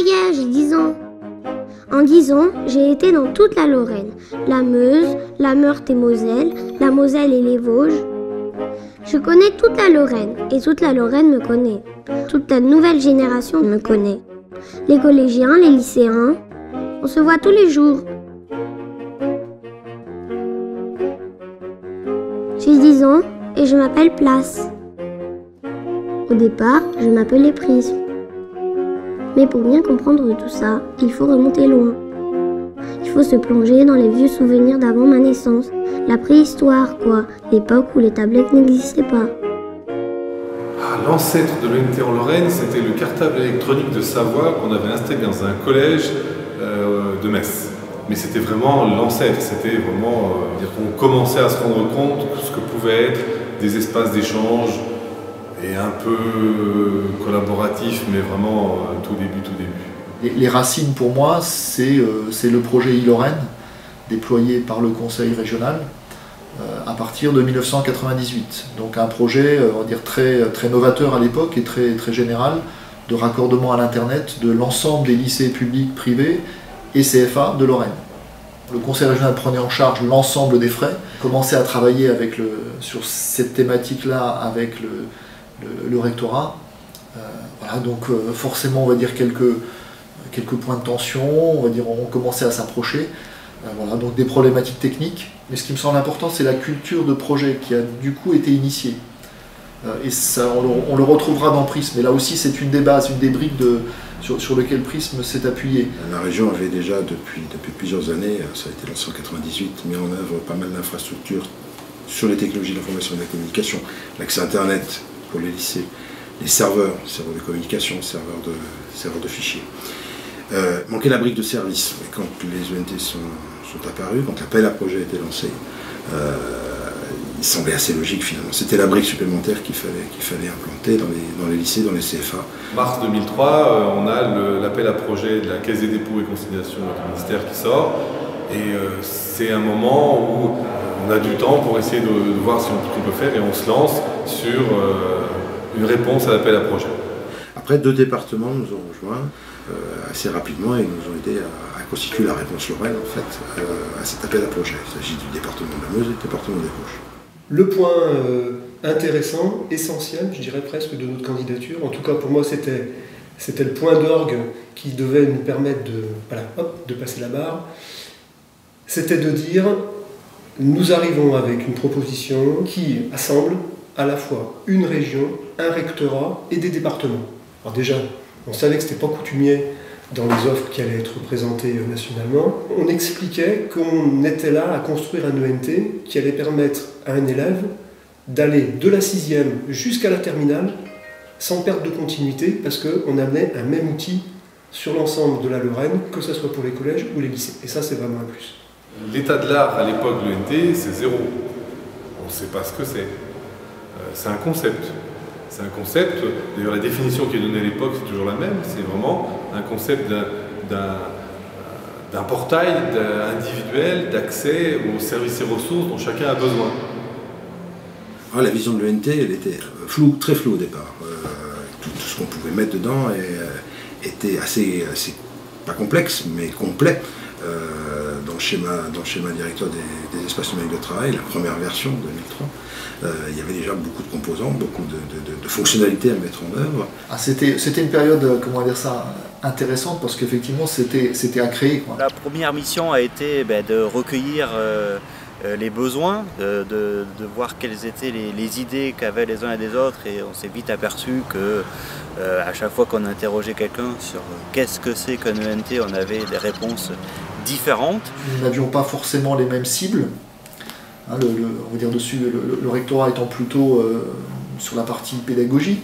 y est, j'ai 10 ans. En 10 ans, j'ai été dans toute la Lorraine, la Meuse, la Meurthe et Moselle, la Moselle et les Vosges. Je connais toute la Lorraine et toute la Lorraine me connaît. Toute la nouvelle génération me connaît. Les collégiens, les lycéens, on se voit tous les jours. J'ai 10 ans et je m'appelle Place. Au départ, je m'appelais Prisme. Mais pour bien comprendre tout ça, il faut remonter loin. Il faut se plonger dans les vieux souvenirs d'avant ma naissance. La préhistoire, quoi. L'époque où les tablettes n'existaient pas. L'ancêtre de l'UNT en Lorraine, c'était le cartable électronique de Savoie qu'on avait installé dans un collège de Metz. Mais c'était vraiment l'ancêtre, c'était vraiment dire qu'on commençait à se rendre compte de ce que pouvaient être des espaces d'échange et un peu collaboratifs, mais vraiment tout début. Les racines pour moi, c'est le projet e-Lorraine, déployé par le conseil régional à partir de 1998. Donc un projet, on va dire, très novateur à l'époque et très général, de raccordement à l'internet de l'ensemble des lycées publics, privés et CFA de Lorraine. Le conseil régional prenait en charge l'ensemble des frais, commençait à travailler sur cette thématique-là avec le rectorat. Voilà, donc forcément, on va dire quelques points de tension, on va dire on commençait à s'approcher. Voilà, donc des problématiques techniques. Mais ce qui me semble important, c'est la culture de projet qui a du coup été initiée. Et ça, on le retrouvera dans Prisme. Et là aussi, c'est une des bases, une des briques sur lesquelles Prisme s'est appuyé. La région avait déjà, depuis plusieurs années, ça a été lancé en 1998, mis en œuvre pas mal d'infrastructures sur les technologies de l'information et de la communication, l'accès Internet pour les lycées, les serveurs de communication, serveurs de fichiers. Manquait la brique de service. Et quand les UNT sont apparus, quand l'appel à projet a été lancé, il semblait assez logique finalement. C'était la brique supplémentaire qu'il fallait implanter dans les lycées, dans les CFA. Mars 2003, on a l'appel à projet de la Caisse des dépôts et consignations du ministère qui sort. Et c'est un moment où on a du temps pour essayer de voir ce qu'on peut faire et on se lance sur une réponse à l'appel à projet. Après, 2 départements nous ont rejoints assez rapidement et nous ont aidés à constituer la réponse Lorraine en fait, à cet appel à projet. Il s'agit du département de la Meuse et du département des Vosges. Le point intéressant, essentiel, je dirais presque, de notre candidature, en tout cas pour moi c'était le point d'orgue qui devait nous permettre de passer la barre, c'était de dire nous arrivons avec une proposition qui assemble à la fois une région, un rectorat et des départements. Alors déjà, on savait que ce n'était pas coutumier dans les offres qui allaient être présentées nationalement. On expliquait qu'on était là à construire un ENT qui allait permettre à un élève d'aller de la 6e jusqu'à la terminale sans perte de continuité parce qu'on amenait un même outil sur l'ensemble de la Lorraine, que ce soit pour les collèges ou les lycées. Et ça, c'est vraiment un plus. L'état de l'art à l'époque de l'ENT, c'est 0. On ne sait pas ce que c'est. C'est un concept. C'est un concept, d'ailleurs la définition qui est donnée à l'époque c'est toujours la même, c'est vraiment un concept d'un portail individuel d'accès aux services et ressources dont chacun a besoin. La vision de l'ENT, elle était floue, très floue au départ. Tout ce qu'on pouvait mettre dedans était assez, pas complexe, mais complet. Dans le schéma directeur des espaces numériques de travail, la première version, 2003, il y avait déjà beaucoup de composants, beaucoup de fonctionnalités à mettre en œuvre. C'était une période, comment dire ça, intéressante parce qu'effectivement c'était à créer, quoi. La première mission a été de recueillir les besoins, de voir quelles étaient les idées qu'avaient les uns et les autres et on s'est vite aperçu que à chaque fois qu'on interrogeait quelqu'un sur qu'est-ce que c'est qu'un ENT, on avait des réponses différentes. Nous n'avions pas forcément les mêmes cibles. On va dire dessus, le rectorat étant plutôt sur la partie pédagogie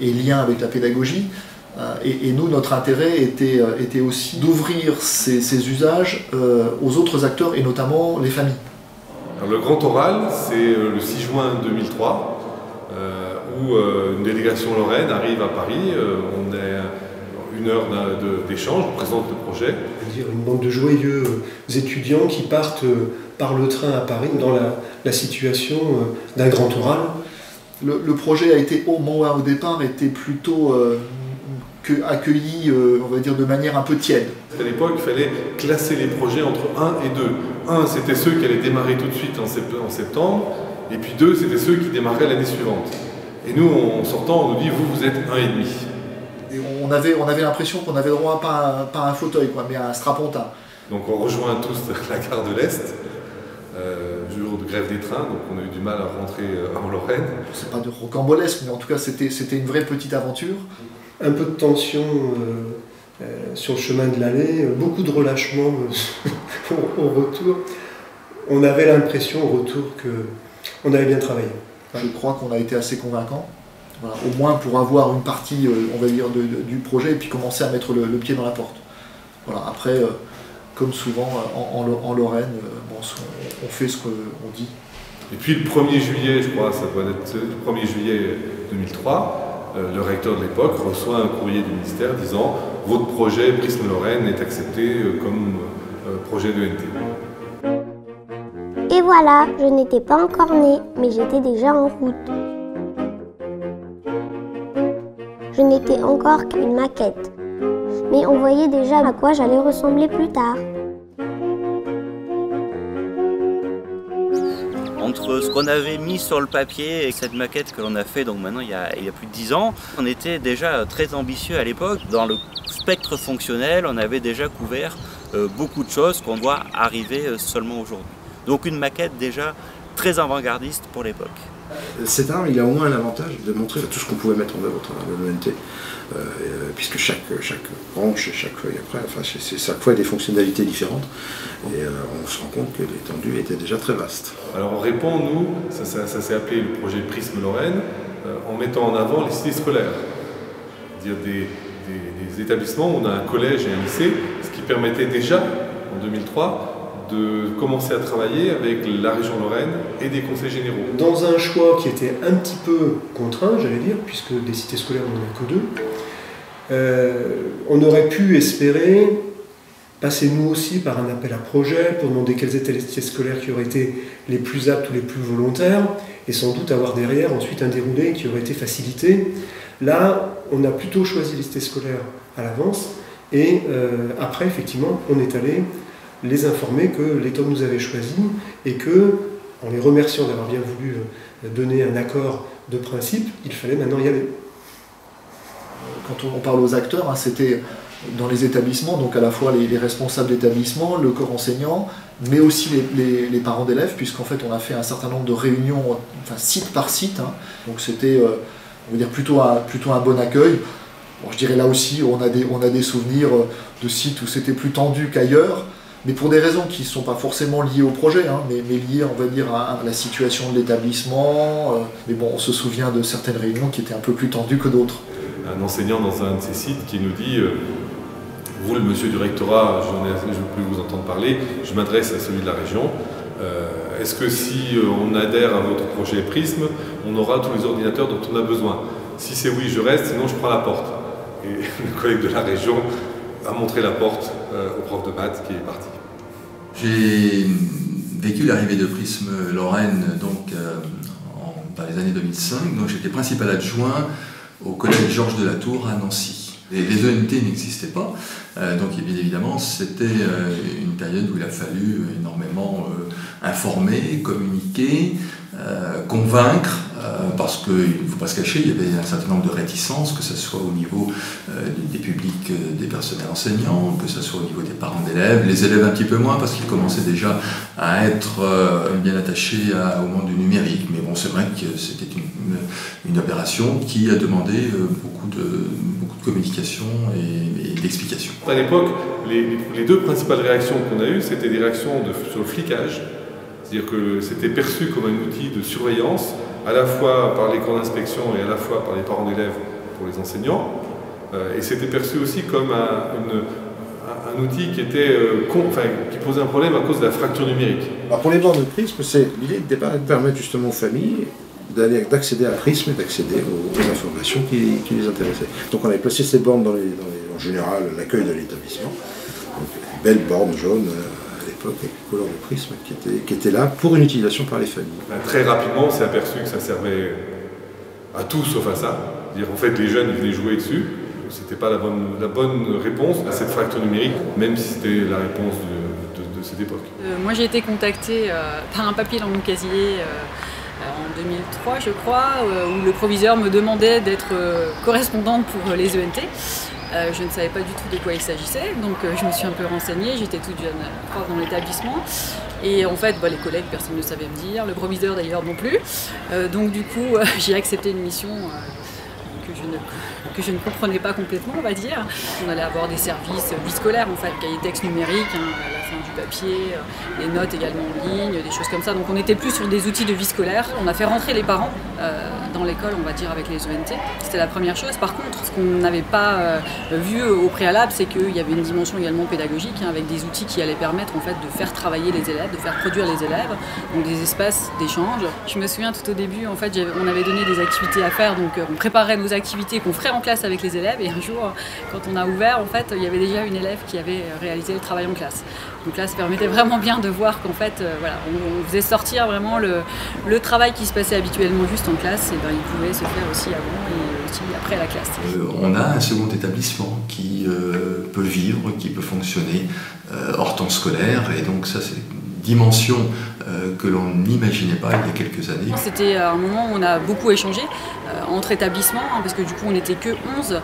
et lien avec la pédagogie. Et nous, notre intérêt était aussi d'ouvrir ces usages aux autres acteurs et notamment les familles. Alors, le grand oral, c'est le 6 juin 2003 où une délégation lorraine arrive à Paris. On est 1 heure d'échange, on présente le projet. C'est-à-dire une bande de joyeux étudiants qui partent par le train à Paris dans la situation d'un grand oral. Le projet a été, au départ, était plutôt accueilli, on va dire, de manière un peu tiède. À l'époque, il fallait classer les projets entre 1 et 2. 1, c'était ceux qui allaient démarrer tout de suite en septembre, et puis 2, c'était ceux qui démarraient l'année suivante. Et nous, en sortant, on nous dit, vous êtes 1,5. Et on avait l'impression qu'on avait droit pas à un fauteuil, quoi, mais à un strapontin. Donc on rejoint tous la gare de l'Est, jour de grève des trains, donc on a eu du mal à rentrer en Lorraine. C'est pas de rocambolesque, mais en tout cas c'était une vraie petite aventure. Un peu de tension sur le chemin de l'aller, beaucoup de relâchement au retour. On avait l'impression au retour qu'on avait bien travaillé. Je crois qu'on a été assez convaincants, voilà, au moins pour avoir une partie, on va dire, du projet et puis commencer à mettre le pied dans la porte. Voilà, après, comme souvent en Lorraine, on fait ce qu'on dit. Et puis le 1er juillet, je crois, ça doit être le 1er juillet 2003, le recteur de l'époque reçoit un courrier du ministère disant « Votre projet Prisme Lorraine est accepté comme projet de NT ». Et voilà, je n'étais pas encore née, mais j'étais déjà en route. Je n'étais encore qu'une maquette, mais on voyait déjà à quoi j'allais ressembler plus tard. Entre ce qu'on avait mis sur le papier et cette maquette que l'on a fait donc maintenant il y a plus de 10 ans, on était déjà très ambitieux à l'époque. Dans le spectre fonctionnel, on avait déjà couvert beaucoup de choses qu'on doit arriver seulement aujourd'hui. Donc une maquette déjà très avant-gardiste pour l'époque. Cette arme, il a au moins l'avantage de montrer tout ce qu'on pouvait mettre en œuvre au travers de l'ENT, puisque chaque branche, chaque feuille après, enfin, c'est chaque fois des fonctionnalités différentes, et on se rend compte que l'étendue était déjà très vaste. Alors on répond, nous, ça s'est appelé le projet Prisme Lorraine, en mettant en avant les cités scolaires. C'est-à-dire des établissements où on a un collège et un lycée, ce qui permettait déjà, en 2003, de commencer à travailler avec la région Lorraine et des conseils généraux. Dans un choix qui était un petit peu contraint, j'allais dire, puisque des cités scolaires, on n'en a que 2, on aurait pu espérer passer nous aussi par un appel à projet pour demander quelles étaient les cités scolaires qui auraient été les plus aptes ou les plus volontaires, et sans doute avoir derrière ensuite un déroulé qui aurait été facilité. Là, on a plutôt choisi les cités scolaires à l'avance, et après, effectivement, on est allé les informer que l'État nous avait choisi et que, en les remerciant d'avoir bien voulu donner un accord de principe, il fallait maintenant y aller. Quand on parle aux acteurs, hein, c'était dans les établissements, donc à la fois les responsables d'établissement, le corps enseignant, mais aussi les parents d'élèves, puisqu'en fait on a fait un certain nombre de réunions, enfin site par site, hein, donc c'était on va dire plutôt un bon accueil. Bon, je dirais là aussi on a des souvenirs de sites où c'était plus tendu qu'ailleurs, mais pour des raisons qui ne sont pas forcément liées au projet, hein, mais liées, on va dire, à la situation de l'établissement. Mais bon, on se souvient de certaines réunions qui étaient un peu plus tendues que d'autres. Un enseignant dans un de ces sites qui nous dit vous, le monsieur du rectorat, je ne veux plus vous entendre parler, je m'adresse à celui de la région. Est-ce que si on adhère à votre projet Prisme, on aura tous les ordinateurs dont on a besoin? Si c'est oui, je reste, sinon je prends la porte. Et le collègue de la région a montré la porte au prof de maths qui est parti. J'ai vécu l'arrivée de Prisme Lorraine donc, dans les années 2005. Donc j'étais principal adjoint au collège Georges de la Tour à Nancy. Les ENT n'existaient pas, donc bien évidemment c'était une période où il a fallu énormément informer, communiquer, convaincre, parce qu'il ne faut pas se cacher, il y avait un certain nombre de réticences, que ce soit au niveau des publics, des personnels enseignants, que ce soit au niveau des parents d'élèves, les élèves un petit peu moins, parce qu'ils commençaient déjà à être bien attachés au monde du numérique. Mais bon, c'est vrai que c'était une opération qui a demandé beaucoup de communication et d'explication. À l'époque, les deux principales réactions qu'on a eues, c'était des réactions sur le flicage. C'est-à-dire que c'était perçu comme un outil de surveillance, à la fois par les corps d'inspection et à la fois par les parents d'élèves pour les enseignants. Et c'était perçu aussi comme un outil qui posait un problème à cause de la fracture numérique. Alors pour les bornes de Prisme, l'idée de départ est de permettre justement aux familles d'accéder à Prisme et d'accéder aux informations qui les intéressaient. Donc on avait placé ces bornes en général l'accueil de l'établissement. Donc une belle borne jaune à l'époque avec les couleurs de Prisme qui était là pour une utilisation par les familles. Très rapidement on s'est aperçu que ça servait à tout sauf à ça. C'est-à-dire en fait les jeunes venaient jouer dessus, c'était pas la bonne réponse à cette fracture numérique, même si c'était la réponse de cette époque. Moi j'ai été contactée par un papier dans mon casier en 2003 je crois, où le proviseur me demandait d'être correspondante pour les ENT. Je ne savais pas du tout de quoi il s'agissait, donc je me suis un peu renseignée, j'étais toute jeune prof dans l'établissement. Et en fait, les collègues, personne ne savait me dire, le proviseur d'ailleurs non plus. Donc du coup, j'ai accepté une mission que je ne comprenais pas complètement, on va dire. On allait avoir des services vie scolaire, en fait, cahier de texte numérique, à la fin du papier, les notes également en ligne, des choses comme ça. Donc on était plus sur des outils de vie scolaire. On a fait rentrer les parents dans l'école, on va dire, avec les ENT. C'était la première chose. Par contre, ce qu'on n'avait pas vu au préalable, c'est qu'il y avait une dimension également pédagogique, avec des outils qui allaient permettre en fait de faire travailler les élèves, de faire produire les élèves, donc des espaces d'échange. Je me souviens tout au début, en fait, on avait donné des activités à faire, donc on préparait nos activités qu'on ferait en classe avec les élèves, et un jour, quand on a ouvert, en fait, il y avait déjà une élève qui avait réalisé le travail en classe. Donc là, ça permettait vraiment bien de voir qu'en fait, on faisait sortir vraiment le travail qui se passait habituellement juste en classe, et il pouvait se faire aussi avant et aussi après la classe. On a un second établissement qui peut vivre, qui peut fonctionner hors temps scolaire, et donc ça c'est une dimension que l'on n'imaginait pas il y a quelques années. C'était un moment où on a beaucoup échangé entre établissements, parce que du coup on n'était que 11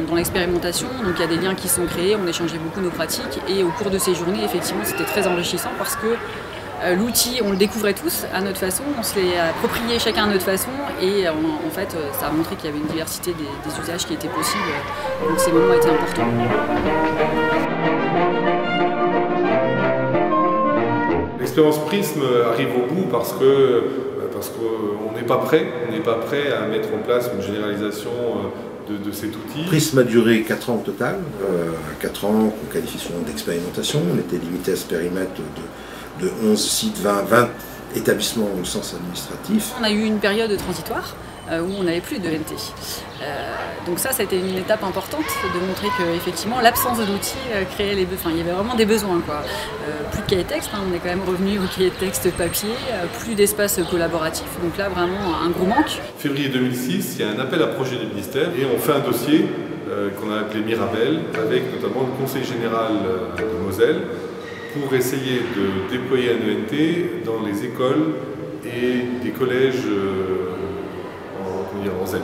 dans l'expérimentation, donc il y a des liens qui sont créés, on échangeait beaucoup nos pratiques, et au cours de ces journées, effectivement, c'était très enrichissant parce que l'outil, on le découvrait tous à notre façon, on se l'est approprié chacun à notre façon, et en fait ça a montré qu'il y avait une diversité des usages qui étaient possibles, donc ces moments étaient importants. L'expérience Prisme arrive au bout parce qu'on n'est pas prêt à mettre en place une généralisation de cet outil. Prisme a duré 4 ans au total, 4 ans qu'on qualifie souvent d'expérimentation. On était limité à ce périmètre de 11 sites, 20 établissements au sens administratif. On a eu une période transitoire où on n'avait plus de NT. Donc ça a été une étape importante de montrer qu'effectivement l'absence d'outils créait les besoins. Il y avait vraiment des besoins, quoi. Plus de cahier de texte, on est quand même revenu au cahier de texte papier, plus d'espace collaboratif, donc là vraiment un gros manque. Février 2006, il y a un appel à projet du ministère et on fait un dossier qu'on a appelé Mirabel, avec notamment le Conseil général de Moselle, pour essayer de déployer un ENT dans les écoles et des collèges en ZEP.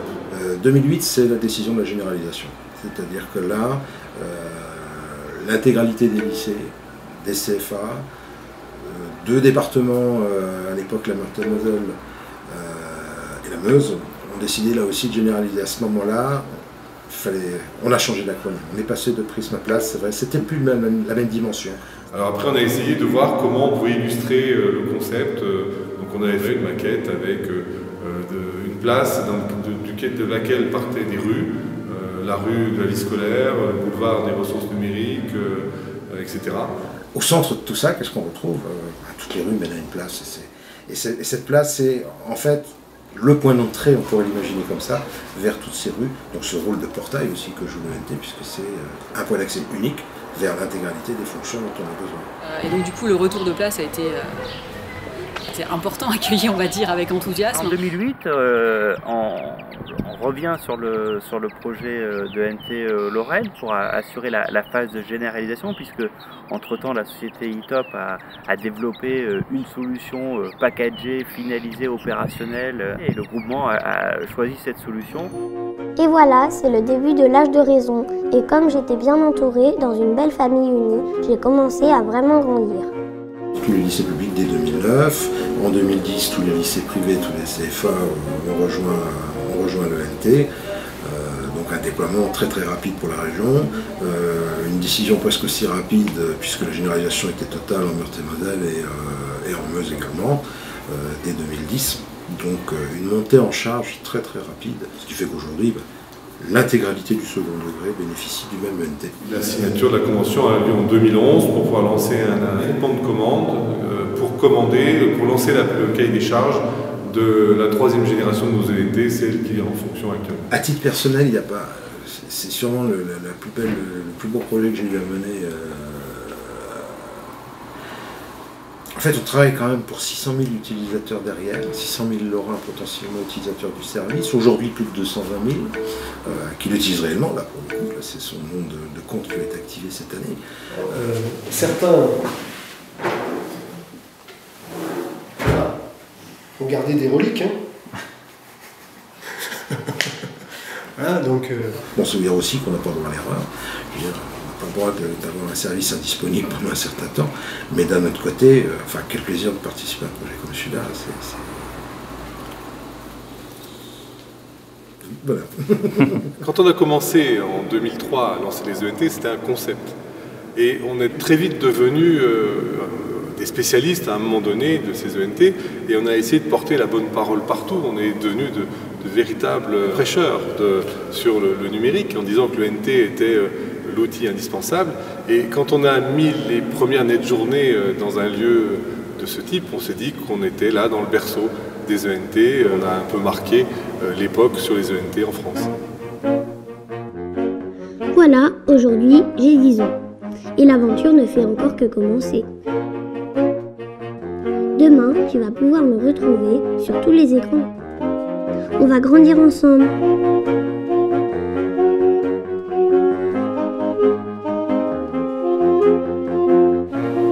2008, c'est la décision de la généralisation. C'est-à-dire que là, l'intégralité des lycées, des CFA, 2 départements, à l'époque la Meurthe-et-Moselle et la Meuse, ont décidé là aussi de généraliser. À ce moment-là, on a changé d'acronyme. On est passé de Prisme à Place, c'est vrai, c'était plus la même dimension. Alors après, on a essayé de voir comment on pouvait illustrer le concept. Donc on avait fait une maquette avec une place de laquelle partaient des rues, la rue de la vie scolaire, le boulevard des ressources numériques, etc. Au centre de tout ça, qu'est-ce qu'on retrouve? Toutes les rues mènent à une place. Et cette place, c'est en fait le point d'entrée, on pourrait l'imaginer comme ça, vers toutes ces rues. Donc ce rôle de portail aussi que joue l'ENT, puisque c'est un point d'accès unique vers l'intégralité des fonctions dont on a besoin. Et donc du coup, le retour de place a été important, accueilli, on va dire, avec enthousiasme. En 2008, on revient sur le projet de NT Lorraine pour assurer la phase de généralisation, puisque entre-temps la société ITOP a développé une solution packagée, finalisée, opérationnelle, et le groupement a choisi cette solution. Et voilà, c'est le début de l'âge de raison. Et comme j'étais bien entourée, dans une belle famille unie, j'ai commencé à vraiment grandir. Tous les lycées publics dès 2009, en 2010 tous les lycées privés, tous les CFA ont rejoint l'ENT, donc un déploiement très très rapide pour la région, une décision presque aussi rapide puisque la généralisation était totale en Meurthe-et-Moselle et en Meuse également, dès 2010, donc une montée en charge très très rapide, ce qui fait qu'aujourd'hui l'intégralité du second degré bénéficie du même ENT. La signature de la convention a eu lieu en 2011 pour pouvoir lancer un groupement de commandes pour lancer le cahier des charges de la 3e génération de nos ENT, celle qui est en fonction actuellement. À titre personnel, il n'y a pas. C'est sûrement le plus beau projet que j'ai eu à mener. fait, on travaille quand même pour 600 000 utilisateurs derrière, 600 000 Lorrains potentiellement utilisateurs du service, aujourd'hui plus de 220 000 qui l'utilisent réellement, là pour le coup, là, c'est son nombre de comptes qui a été activé cette année. Certains ont gardé des reliques. Hein, donc, On se souvient aussi qu'on n'a pas le droit à l'erreur. On n'a pas le droit d'avoir un service indisponible pendant un certain temps, mais d'un autre côté, enfin, quel plaisir de participer à un projet comme celui-là. Voilà. Quand on a commencé en 2003 à lancer les ENT, c'était un concept. Et on est très vite devenus des spécialistes à un moment donné de ces ENT, et on a essayé de porter la bonne parole partout. On est devenus de véritables prêcheurs sur le numérique, en disant que l'ENT était l'outil indispensable. Et quand on a mis les premières net-journées dans un lieu de ce type, on s'est dit qu'on était là dans le berceau des ENT. On a un peu marqué l'époque sur les ENT en France. Voilà, aujourd'hui, j'ai 10 ans. Et l'aventure ne fait encore que commencer. Demain, tu vas pouvoir me retrouver sur tous les écrans. On va grandir ensemble.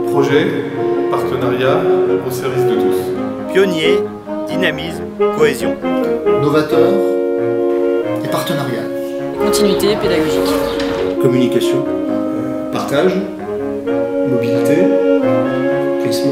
Projet, partenariat au service de tous. Pionnier, dynamisme, cohésion. Novateur et partenarial. Continuité pédagogique. Communication. partage, mobilité, prisme.